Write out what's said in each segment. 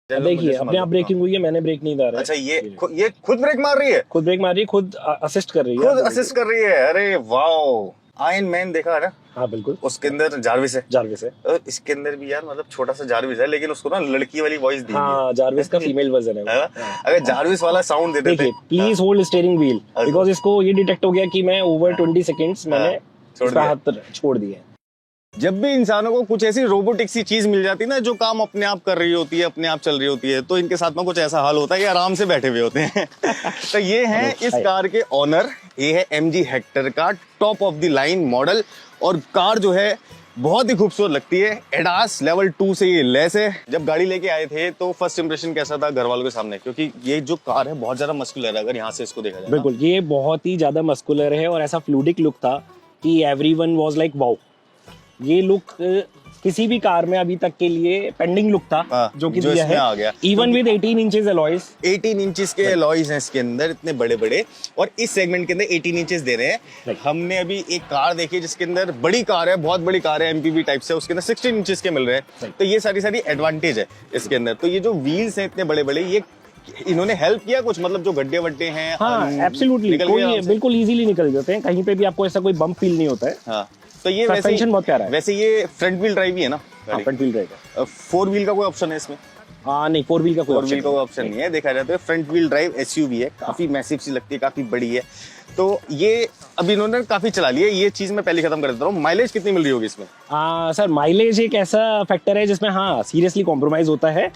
देखिए अपने आप ब्रेकिंग हुई है, मैंने ब्रेक नहीं डाला। अच्छा ये खुद ब्रेक मार रही है, खुद ब्रेक मार रही है, खुद असिस्ट कर रही है, खुद असिस्ट कर रही है। अरे वाओ, आयरन मैन देखा है ना? हाँ बिल्कुल, उसके अंदर जारविस है। जारविस है। तो इसके अंदर भी यार मतलब छोटा सा जारविस है, लेकिन उसको ना लड़की वाली वॉइस दी हाँ, है। जारविस का फीमेल वर्जन है है ना? अगर जारविस वाला साउंड दे देते। देखिए please hold steering wheel, because इसको ये डिटेक्ट हो गया कि मैं ओवर 20 सेकंड्स मैंने इसका हाथ छोड़ दिया। जब भी इंसानों को कुछ ऐसी रोबोटिक सी चीज मिल जाती है ना, जो काम अपने आप कर रही होती है, अपने आप चल रही होती है, तो इनके साथ में कुछ ऐसा हाल होता है कि आराम से बैठे हुए होते हैं। तो ये है इस कार के ओनर, ये है MG हेक्टर का top of the line model. और कार जो है बहुत ही खूबसूरत लगती है। एडास लेवल 2 से ये लेस है। जब गाड़ी लेके आए थे तो फर्स्ट इंप्रेशन कैसा था घर वालों के सामने? क्योंकि ये जो कार है बहुत ज्यादा मस्कुलर है, अगर यहाँ से इसको देखा जाए। बिल्कुल, ये बहुत ही ज्यादा मस्कुलर है और ऐसा फ्लूडिक लुक था कि एवरीवन वाज लाइक वाओ। ये लुक किसी भी कार में अभी तक के लिए पेंडिंग लुक था, जो कि दिया है। Even with 18 inches alloys, 18 inches के अलॉयज हैं इसके अंदर, इतने बड़े बड़े, और इस सेगमेंट के अंदर 18 इंचेस दे रहे हैं। हमने अभी एक कार देखी जिसके अंदर बड़ी कार है, बहुत बड़ी कार है, MPV टाइप से, उसके अंदर 16 इंचेस के मिल रहे हैं। तो ये सारी एडवांटेज है इसके अंदर। तो ये जो व्हील्स हैं इतने बड़े बड़े, ये इन्होंने हेल्प किया कुछ, मतलब जो गड्ढे वड्ढे हैं? हाँ एब्सोल्युटली, कोई बिल्कुल इजीली निकल जाते हैं, कहीं पे भी आपको ऐसा कोई बम्प फील नहीं होता है। हाँ, तो ये बहुत प्यारा है। वैसे ये फ्रंट व्हील ड्राइव ही है ना? फ्रंट व्हील ड्राइव है। 4 व्हील का कोई ऑप्शन है इसमें? नहीं, 4 व्हील का कोई ऑप्शन नहीं है। देखा जाए तो फ्रंट व्हील ड्राइव SUV है, काफी मैसिव सी लगती है, काफी बड़ी है। तो ये अभी इन्होंने काफी चला लिया, ये चीज मैं पहले खत्म कर देता हूँ। माइलेज कितनी मिल रही होगी इसमें? सर माइलेज एक ऐसा फैक्टर है जिसमें हाँ सीरियसली कॉम्प्रोमाइज होता है,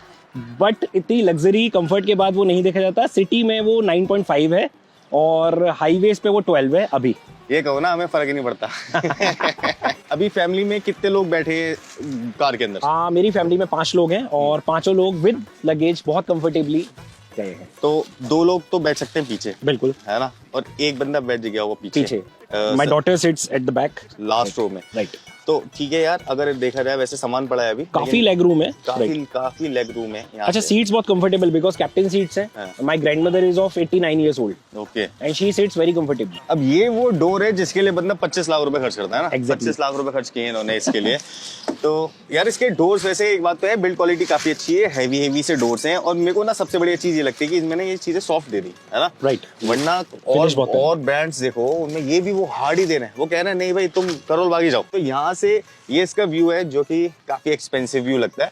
बट इतनी लग्जरी कंफर्ट के बाद वो नहीं देखा जाता। सिटी में वो 9.5 है और हाईवेज पे वो 12 है। अभी ये कहो ना, हमें फर्क ही नहीं पड़ता। अभी फैमिली में कितने लोग बैठे कार के अंदर? मेरी फैमिली में 5 लोग हैं और 5 लोग विद लगेज बहुत कंफर्टेबली गए हैं। तो 2 लोग तो बैठ सकते हैं पीछे, बिल्कुल, है ना, और एक बंदा बैठ गया होगा पीछे। My daughter sits at the back, last row में, राइट। तो ठीक है यार, अगर देखा जाए वैसे सामान पड़ा है अभी, काफी लेग रूम है, काफी लेग रूम है। अच्छा, सीट्स बहुत कंफर्टेबल बिकॉज़ कैप्टन सीट्स हैं। My grandmother is of 89 years old, okay, and she seats very comfortable. अब ये वो डोर है जिसके लिए बंदा 25 लाख रुपए खर्च करता है ना? Exactly. 25 लाख रुपए खर्च किए इन्होंने इसके लिए। तो यार इसके डोर्स, वैसे एक बात तो है, बिल्ड क्वालिटी काफी अच्छी है, हैवी से डोर्स हैं। और मेरे को ना सबसे बड़ी चीज ये लगती है कि इनमें ये चीजें सॉफ्ट दे दी है ना, राइट। वरना और ब्रांड्स देखो उनमें ये भी वो हार्ड ही दे रहे हैं। वो कह रहे हैं नहीं भाई तुम करोल बागी जाओ। तो यहाँ से ये इसका व्यू है जो कि काफी एक्सपेंसिव व्यू लगता है।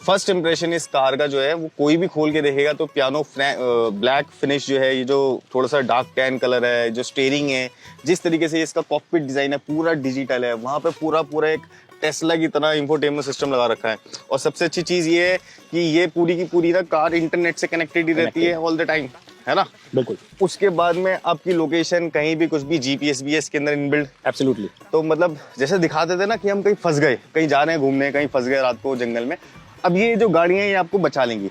फर्स्ट इंप्रेशन इस कार का जो है वो कोई भी खोल के देखेगा तो पियानो ब्लैक फिनिश जो है, ये जो थोड़ा सा डार्क टैन कलर है, जो स्टीयरिंग है, जिस तरीके से इसका कॉकपिट डिजाइन है पूरा डिजिटल है। वहां पे पूरा एक टेस्ला की तरह इंफोटेनमेंट सिस्टम लगा रखा है। और सबसे अच्छी चीज ये है कि ये पूरी की पूरी ना कार इंटरनेट से कनेक्टेड ही रहती है ऑल द टाइम, है ना? बिल्कुल। उसके बाद में आपकी लोकेशन कहीं भी कुछ भी GPS भी है इसके अंदर इनबिल्ड। एब्सोल्युटली। तो मतलब जैसे दिखाते थे ना कि हम कहीं फंस गए, कहीं जा रहे हैं घूमने, कहीं फंस गए रात को जंगल में, अब ये जो गाड़ियां ये आपको बचा लेंगी।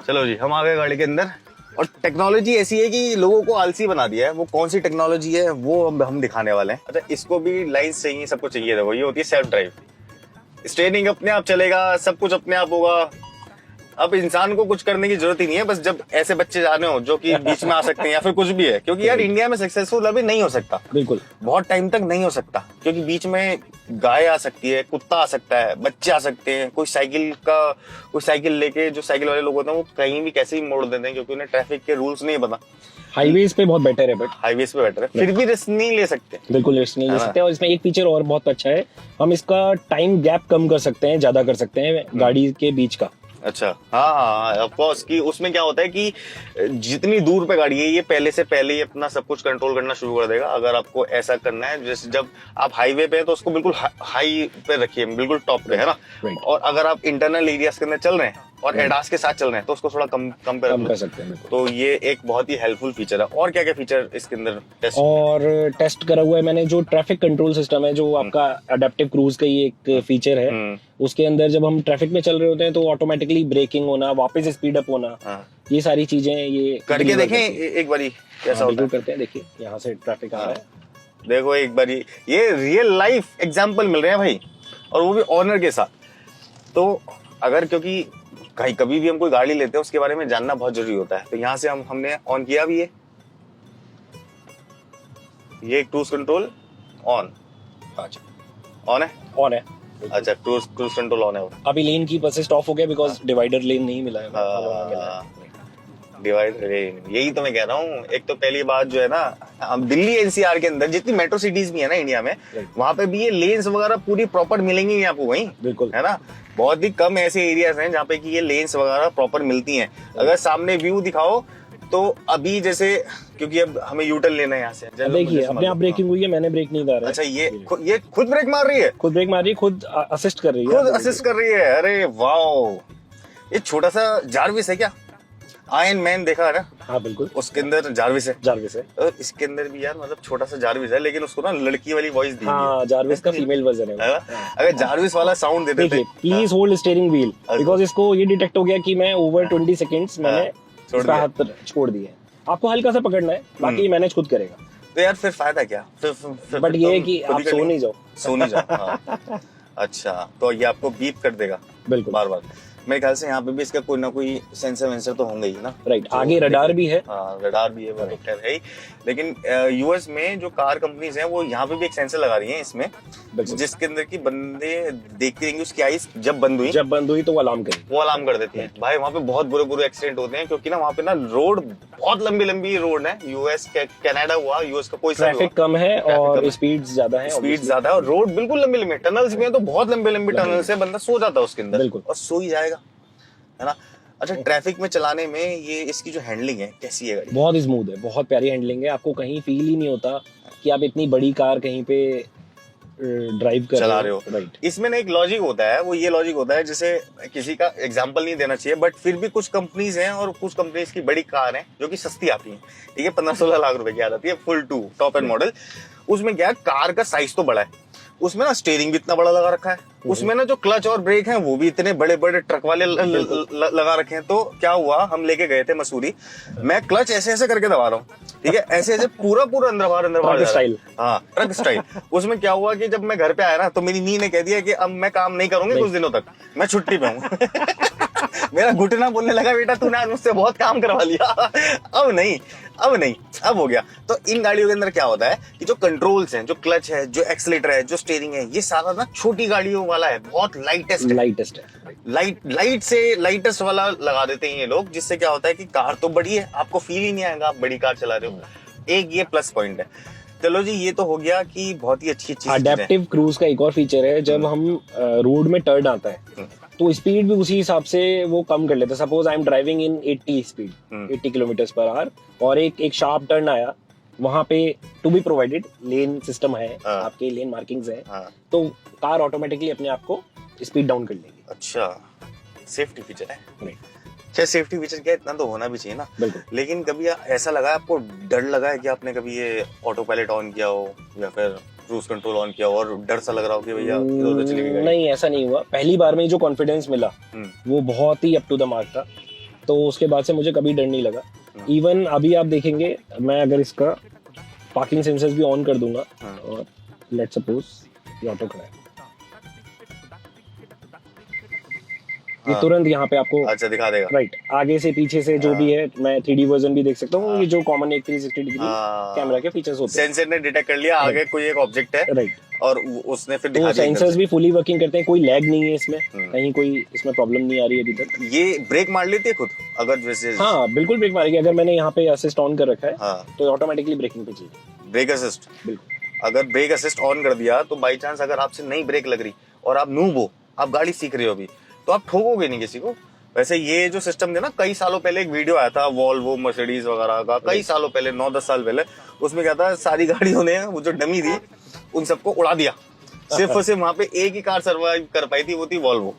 चलो जी, हम आ गए गाड़ी के अंदर। और टेक्नोलॉजी ऐसी है कि लोगों को आलसी बना दिया है। वो कौन सी टेक्नोलॉजी है वो हम दिखाने वाले हैं। अच्छा, इसको भी लाइन्स चाहिए, सब कुछ चाहिए। देखो ये होती है सेल्फ ड्राइव, स्टीयरिंग अपने आप चलेगा, सब कुछ अपने आप होगा। अब इंसान को कुछ करने की जरूरत ही नहीं है, बस जब ऐसे बच्चे जाने हो जो कि बीच में आ सकते हैं या फिर कुछ भी है, क्योंकि यार इंडिया में सक्सेसफुल अभी नहीं हो सकता, बिल्कुल बहुत टाइम तक नहीं हो सकता, क्योंकि बीच में गाय आ सकती है, कुत्ता आ सकता है, बच्चे आ सकते हैं, कोई साइकिल लेके, जो साइकिल वाले लोग होते हैं वो कहीं भी कैसे भी मोड़ देते हैं क्योंकि उन्हें ट्रैफिक के रूल्स नहीं पता। हाईवेज पे बहुत बेटर है, बट हाईवेज पे बेटर है, फिर भी रिस्क नहीं ले सकते, बिल्कुल रिस्क नहीं ले सकते। और इसमें एक फीचर और बहुत अच्छा है, हम इसका टाइम गैप कम कर सकते हैं, ज्यादा कर सकते हैं गाड़ी के बीच का। अच्छा, हाँ ऑफ कोर्स, कि उसमें क्या होता है कि जितनी दूर पे गाड़ी है ये पहले से पहले ही अपना सब कुछ कंट्रोल करना शुरू कर देगा। अगर आपको ऐसा करना है, जैसे जब आप हाईवे पे हैं तो उसको बिल्कुल हाई पे रखिए, बिल्कुल टॉप पे, है ना? और अगर आप इंटरनल एरियाज के अंदर चल रहे हैं और एडास के साथ चल रहे हैं तो उसको थोड़ा कम कर सकते हैं। तो ये एक बहुत ही हेल्पफुल फीचर है। और क्या क्या फीचर इसके अंदर टेस्ट करा हुआ है मैंने, जो ट्रैफिक कंट्रोल सिस्टम है, जो आपका अडेप्टिव क्रूज का ही एक फीचर है, उसके अंदर जब हम ट्रैफिक में चल रहे होते हैं तो ऑटोमेटिकली ब्रेकिंग होना, वापस स्पीड अप होना, ये सारी चीजें ये करके देखें एक बारी कैसा होता है। करते हैं, देखिए यहाँ से ट्रैफिक आ रहा है, देखो एक बारी, ये रियल लाइफ एग्जांपल मिल रहे हैं भाई, और वो भी ऑनर के साथ। तो अगर क्योंकि कहीं कभी भी हम कोई गाड़ी लेते हैं उसके बारे में जानना बहुत जरूरी होता है। तो यहाँ से हमने ऑन किया भी है, ये क्रूज कंट्रोल ऑन, ऑन है, अच्छा, क्रूज कंट्रोल ऑन है वो। अभी लेन की असिस्ट ऑफ हो गया बिकॉज डिवाइडर लेन नहीं मिला है, मिला है। डिवाइडर यही तो मैं कह रहा हूँ। एक तो पहली बात जो है ना, हम दिल्ली एनसीआर के अंदर जितनी मेट्रो सिटीज भी है ना इंडिया में, वहां पे भी ये लेन्स वगैरह पूरी प्रॉपर मिलेंगी नहीं आपको वहीं, बिल्कुल है ना। बहुत ही कम ऐसे एरियाज हैं जहाँ पे कि ये लेन्स वगैरह प्रॉपर मिलती हैं। अगर सामने व्यू दिखाओ तो अभी जैसे, क्योंकि अब हमें यूटर्न लेना है यहाँ से, देखिए अपने आप ब्रेकिंग हुई है, मैंने ब्रेक नहीं डाला। अच्छा, ये खुद ब्रेक मार रही है, खुद ब्रेक मार रही है, खुद असिस्ट कर रही है, खुद असिस्ट कर रही है। अरे वाओ, ये छोटा सा जार्विस है क्या? आयरन मैन देखा है ना? हाँ बिल्कुल, उसके अंदर जार्विस है। जार्विस है। और इसके अंदर भी यार मतलब छोटा सा जार्विस है, लेकिन उसको ना लड़की वाली वॉइस दी हाँ, जार्विस का फीमेल वर्जन है। अगर जार्विस वाला साउंड दे देते। Please hold steering wheel, because इसको ये डिटेक्ट हो गया कि मैं ओवर 20 सेकंड्स मैंने इसका हाथ छोड़ दिया। आपको हल्का सा पकड़ना है, बाकी मैनेज खुद करेगा। तो यार फिर फायदा क्या? बट ये है कि आप सो नहीं जाओ। हाँ। अच्छा, तो ये आपको बीप कर देगा बिल्कुल बार बार। मेरे ख्याल से यहाँ पे भी इसका कोई ना कोई सेंसर वेंसर तो होंगे ही ना। राइट, आगे रडार भी है। हाँ, रडार भी है, वो तो खैर है ही। लेकिन यूएस में जो कार कंपनीज हैं वो यहाँ पे भी एक सेंसर लगा रही हैं इसमें, जिसके अंदर की बंदे देखती रहेंगी उसकी आईज, जब बंद हुई तो वो अलार्म कर देती है। भाई वहाँ पे बहुत बुरे एक्सीडेंट होते हैं, क्योंकि ना वहाँ पे ना रोड बहुत लंबी रोड है। यूएस कनाडा हुआ, यूएस का कोई ट्रैफिक कम है और स्पीड ज्यादा है और रोड बिल्कुल लंबी टनल्स भी है, तो बहुत लंबी टनल से बंदा सो जाता है उसके अंदर, और सो ही जाएगा, है ना। अच्छा, ट्रैफिक में चलाने में ये इसकी जो हैंडलिंग है कैसी है? गाड़ी बहुत स्मूथ है, बहुत प्यारी हैंडलिंग है। आपको कहीं फील ही नहीं होता कि आप इतनी बड़ी कार कहीं पे ड्राइव कर चला रहे हो। राइट, इसमें ना एक लॉजिक होता है, वो ये लॉजिक होता है, जैसे किसी का एग्जांपल नहीं देना चाहिए, बट फिर भी कुछ कंपनीज हैं और कुछ कंपनीज की बड़ी कार हैं जो कि सस्ती आती हैं, ठीक है, 15-16 लाख रुपए की आ जाती है full to top and model. उसमें क्या है, कार का साइज तो बड़ा है, उसमें ना स्टीयरिंग भी इतना बड़ा लगा रखा है, उसमें ना जो क्लच और ब्रेक हैं वो भी इतने बड़े ट्रक वाले लगा रखे हैं। तो क्या हुआ, हम लेके गए थे मसूरी, मैं क्लच ऐसे करके दबा रहा हूँ, ठीक है, ऐसे पूरा अंदर बाहर स्टाइल। हाँ, ट्रक स्टाइल। उसमें क्या हुआ कि जब मैं घर पे आया ना, तो मेरी नी ने कह दिया कि अब मैं काम नहीं करूंगी कुछ दिनों तक, मैं छुट्टी पे हूँ। मेरा घुटना बोलने लगा, बेटा तूने आज मुझसे बहुत काम करवा लिया, अब नहीं, अब हो गया। तो इन गाड़ियों के अंदर क्या होता है कि जो कंट्रोल्स हैं, जो क्लच है, जो एक्सीलरेटर है, जो स्टीयरिंग है, ये सारा ना छोटी गाड़ियों वाला है, बहुत लाइटेस्ट है। लाइटेस्ट वाला लगा देते हैं ये लोग, जिससे क्या होता है कि कार तो बड़ी है, आपको फील ही नहीं आएगा आप बड़ी कार चला रहे हो। एक ये प्लस पॉइंट है। चलो जी, ये तो हो गया कि बहुत ही अच्छी चीज। अडैप्टिव क्रूज का एक और फीचर है, जब हम रोड में टर्न आता है तो स्पीड भी उसी हिसाब से वो कम कर लेते हैं। Suppose I am driving in 80 speed, 80 kilometre per hour, और एक शार्प टर्न आया, वहां पे to be provided lane system है, आपके लेन मार्किंग्स है, तो कार ऑटोमेटिकली अपने आप को स्पीड डाउन कर लेगी। अच्छा, सेफ्टी फीचर है। अच्छा, सेफ्टी फीचर क्या, इतना तो होना भी चाहिए ना। बिल्कुल। लेकिन कभी ऐसा लगा आपको, डर लगा है कि आपने कभी ये ऑटो पायलट ऑन किया हो या फिर क्रूज कंट्रोल ऑन किया हो और डर सा लग रहा हो कि भैया इधर चली गई? नहीं, ऐसा नहीं हुआ। पहली बार में जो कॉन्फिडेंस मिला वो बहुत ही अप टू द मार्क था, तो उसके बाद से मुझे कभी डर नहीं लगा। इवन अभी आप देखेंगे, मैं अगर इसका पार्किंग सेंसर्स भी ऑन कर दूंगा और लेट्स सपोज ये ऑटो खड़ा है, ये तुरंत यहाँ पे आपको अच्छा दिखा देगा। राइट, आगे से पीछे से जो भी है, मैं 3D वर्जन भी देख सकता हूँ। ये जो कॉमन एक 360 डिग्री कैमरा के फीचर्स होते हैं, सेंसर ने डिटेक्ट कर लिया आगे कोई एक ऑब्जेक्ट है, राइट, और उसने फिर दिखा दिया। सेंसर्स भी फुली वर्किंग करते हैं, कोई लैग नहीं है इसमें, कहीं कोई इसमें प्रॉब्लम नहीं आ रही है अभी तक। ये ब्रेक मार लेती है खुद अगर वैसे? हाँ बिल्कुल ब्रेक मारेगी। अगर मैंने यहाँ पे असिस्ट ऑन कर रखा है तो ऑटोमेटिकली ब्रेकिंग पे चलेगी। ब्रेक असिस्ट, बिल्कुल। अगर ब्रेक असिस्ट ऑन कर दिया तो बाई चांस अगर आपसे नई ब्रेक लग रही और आप नूब हो, आप गाड़ी सीख रहे हो अभी, तो आप ठोकोगे नहीं किसी को। वैसे ये जो सिस्टम है ना, कई सालों पहले एक वीडियो आया था वॉल्वो मर्सिडीज वगैरह का, कई सालों पहले, 9-10 साल पहले। उसमें क्या था, सारी गाड़ियों ने वो जो डमी थी उन सबको उड़ा दिया, सिर्फ और सिर्फ वहां पे एक ही कार सर्वाइव कर पाई थी, वो थी वॉल्वो,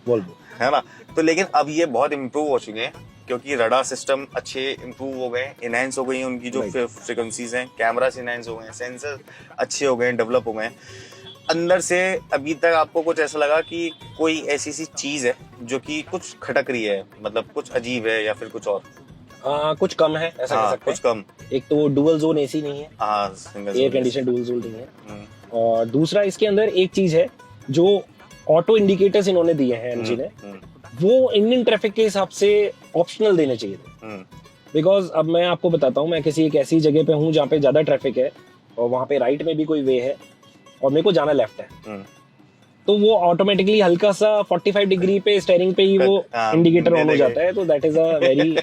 है ना। तो लेकिन अब ये बहुत इम्प्रूव हो चुके हैं, क्योंकि रडार सिस्टम अच्छे इम्प्रूव हो गए, इनहैंस हो गई हैं उनकी जो फ्रीक्वेंसीज हैं, कैमरास इनहैंस हो गए हैं, सेंसर अच्छे हो गए, डेवलप हो गए हैं। अंदर से अभी तक आपको कुछ ऐसा लगा कि कोई ऐसी सी चीज है जो कि कुछ खटक रही है, मतलब कुछ अजीब है या फिर कुछ और? कुछ कम है, ऐसा कह सकते हैं। कुछ कम। एक तो डुअल जोन एसी नहीं है, एयर कंडीशन डुअल जोन नहीं है, और दूसरा इसके अंदर एक चीज है जो ऑटो इंडिकेटर्स इन्होंने दिए हैं एमजी ने, वो इंडियन ट्रैफिक के हिसाब से ऑप्शनल देने चाहिए थे। बिकॉज अब मैं आपको बताता हूँ, मैं किसी एक ऐसी जगह पे हूँ जहाँ पे ज्यादा ट्रैफिक है और वहाँ पे राइट में भी कोई वे है और मेरे को जाना लेफ्ट है, तो वो ऑटोमेटिकली हल्का सा 45 डिग्री पे स्टीयरिंग पे ही वो इंडिकेटर ऑन हो जाता है, तो दैट इज अ वेरी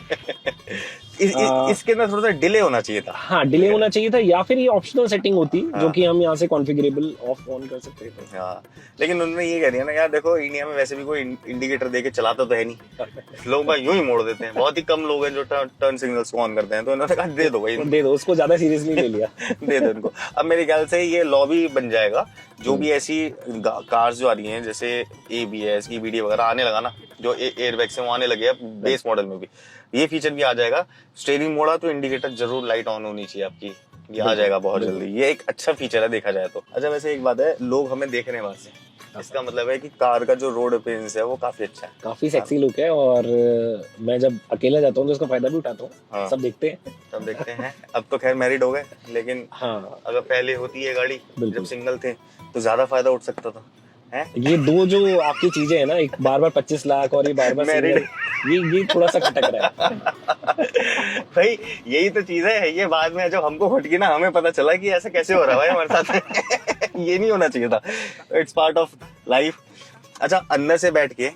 इसके अंदर थोड़ा सा डिले होना चाहिए था। हाँ, डिले होना चाहिए था, या फिर ये ऑप्शनल सेटिंग होती जो कि हम यहाँ से कॉन्फ़िगरेबल ऑफ ऑन कर सकते थे। हाँ, लेकिन उन्होंने ये कह दिया ना यार, देखो इंडिया में वैसे भी कोई इंडिकेटर देके चलाता तो है नहीं, लोग भाई यूं ही मोड़ देते हैं, बहुत ही कम लोग हैं जो टर्न सिग्नल्स को ऑन करते हैं, तो उन्होंने कहा दे दो भाई, दे दो उसको, ज्यादा सीरियसली ले लिया। दे दो उनको। अब मेरे ख्याल से ये लॉ भी बन जाएगा, जो भी ऐसी कार्स जो आ रही हैं जैसे ABS EBD वगैरह आने लगा ना, जो एयरबैग से वो आने लगे अब बेस मॉडल में भी ये फीचर भी आ जाएगा। स्टीयरिंग मोड़ा तो इंडिकेटर जरूर लाइट ऑन होनी चाहिए आपकी, ये आ जाएगा बहुत जल्दी। ये एक अच्छा फीचर है देखा जाए तो। अच्छा, वैसे एक बात है, लोग हमें देख रहे हैं वहां से, इसका मतलब है कि कार का जो रोड अपीयरेंस है वो काफी अच्छा है, काफी सेक्सी लुक है, और मैं जब अकेला जाता हूँ तो उसका फायदा भी उठाता हूँ। हाँ। सब देखते हैं, सब देखते हैं। अब तो खैर मैरिड हो गए, लेकिन हाँ, अगर पहले होती है गाड़ी, बिल्कुल। जब सिंगल थे तो ज्यादा फायदा उठ सकता था, है? ये दो जो आपकी चीजें है ना, एक बार 25 लाख और ये बार Married। ये थोड़ा सा खटक रहा है। भाई यही तो चीज है, ये बाद में जो हमको फटकी ना, हमें पता चला कि ऐसा कैसे हो रहा है भाई हमारे साथ। ये नहीं होना चाहिए था, इट्स पार्ट ऑफ लाइफ। अच्छा, अंदर से बैठ के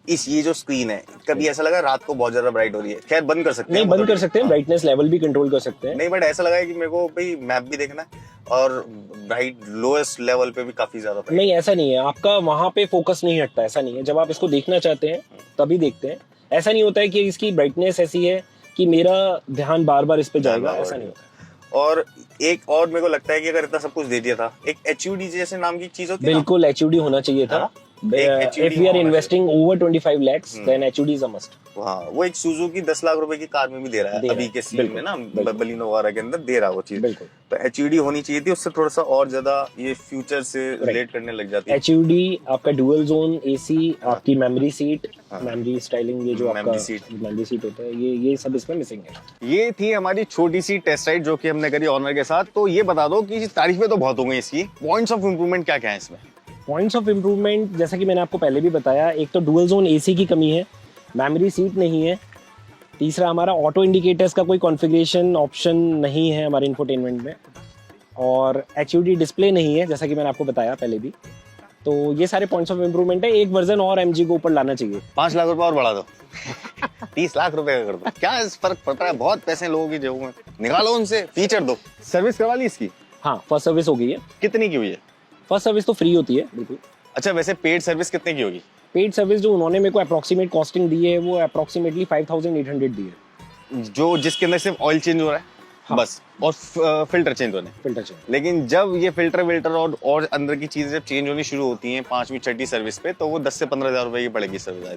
ये जो स्क्रीन है, कभी ऐसा लगा रात को बहुत ज्यादा ब्राइट हो रही है? खैर बंद कर सकते हैं, नहीं, बंद कर सकते हैं, ब्राइटनेस लेवल भी कंट्रोल कर सकते हैं। नहीं, बट ऐसा लगा है कि मेरे को भाई मैप भी देखना है और ब्राइट लोएस्ट लेवल पे भी काफी ज्यादा। नहीं, ऐसा नहीं है, आपका वहां पे फोकस नहीं हटता, ऐसा नहीं है। जब आप इसको देखना चाहते हैं तभी देखते हैं। ऐसा नहीं होता है कि इसकी ब्राइटनेस ऐसी है कि मेरा ध्यान बार बार इस पे जाएगा, ऐसा नहीं होता। और एक और मेरे को लगता है कि अगर इतना सब कुछ दे दिया था, एक HUD जैसे नाम की चीज होती है, बिल्कुल HUD होना चाहिए था। If we are investing over 25 lakhs, then HUD is a must. हाँ, वो एक सुजुकी 10 लाख रुपए की कार में भी दे रहा है अभी के सीन में ना, बलिनो वगैरह के अंदर दे रहा है वो चीज। बिल्कुल। तो HUD होनी चाहिए थी, उससे थोड़ा सा और ज्यादा ये फ्यूचर से रिलेट करने लग जाती है। HUD, आपका डुअल जोन AC, आपकी मेमोरी सीट, मेमोरी स्टाइलिंग, ये जो आपका मेमोरी सीट होता है, ये सब इसमें मिसिंग है। ये थी हमारी छोटी सी टेस्ट राइड जो कि हमने करी ऑनर के साथ। तो ये बता दो कि तारीफें तो बहुत हो गई इसकी, पॉइंट्स ऑफ इंप्रूवमेंट क्या क्या है इसमें? पॉइंट्स ऑफ इम्प्रूवमेंट, जैसा कि मैंने आपको पहले भी बताया, एक तो डुअल जोन AC की कमी है, मेमोरी सीट नहीं है, तीसरा हमारा ऑटो इंडिकेटर्स का कोई कॉन्फ़िगरेशन ऑप्शन नहीं है हमारे इंफोटेनमेंट में, और HUD डिस्प्ले नहीं है, जैसा कि मैंने आपको बताया पहले भी। तो ये सारे पॉइंट्स ऑफ इम्प्रूवमेंट है। एक वर्जन और MG को ऊपर लाना चाहिए। 5 लाख रुपए और बढ़ा दो। 30 लाख रुपए का कर दो, क्या फर्क पड़ रहा है? बहुत पैसे लोगों की जेबों में, निकालो उनसे, फीचर दो। सर्विस करवा ली इसकी? हाँ, फर्स्ट सर्विस हो गई है। कितनी की हुई है? फर्स्ट सर्विस तो फ्री होती है, बिल्कुल। अच्छा, वैसे पेड सर्विस कितने की होगी? पेड सर्विस जो उन्होंने मेरे को अप्रोक्सीमेट कॉस्टिंग दी है, वो अप्रोक्सीमेटली 5800 दी है, जो जिसके अंदर सिर्फ ऑयल चेंज हो रहा है। हाँ। बस, और फिल्टर चेंज होने, फिल्टर चेंज। लेकिन जब ये फिल्टर और अंदर की चीजें जब चेंज होनी शुरू होती हैं 5वीं 6वीं सर्विस पे, तो वो 10 से 15 हजार रुपए की पड़ेगी सर्विस।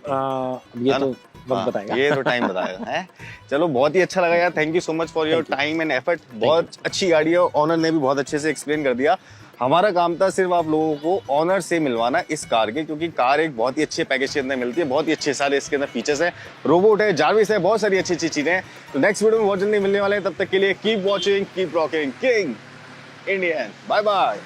ये तो वक्त बताएगा, ये तो टाइम बताएगा है। चलो, बहुत ही अच्छा लगा यार, thank you so much for your time and effort. बहुत अच्छी गाड़ी है, ऑनर ने भी बहुत अच्छे से एक्सप्लेन कर दिया। हमारा काम था सिर्फ आप लोगों को ऑनर से मिलवाना इस कार के, क्योंकि कार एक बहुत ही अच्छे पैकेज के अंदर मिलती है, बहुत ही अच्छे सारे इसके अंदर फीचर्स हैं, रोबोट है, जार्विस है, बहुत सारी अच्छी अच्छी चीजें हैं। तो नेक्स्ट वीडियो में बहुत जल्दी मिलने वाले हैं, तब तक के लिए keep watching, keep rocking, king Indian. Bye bye.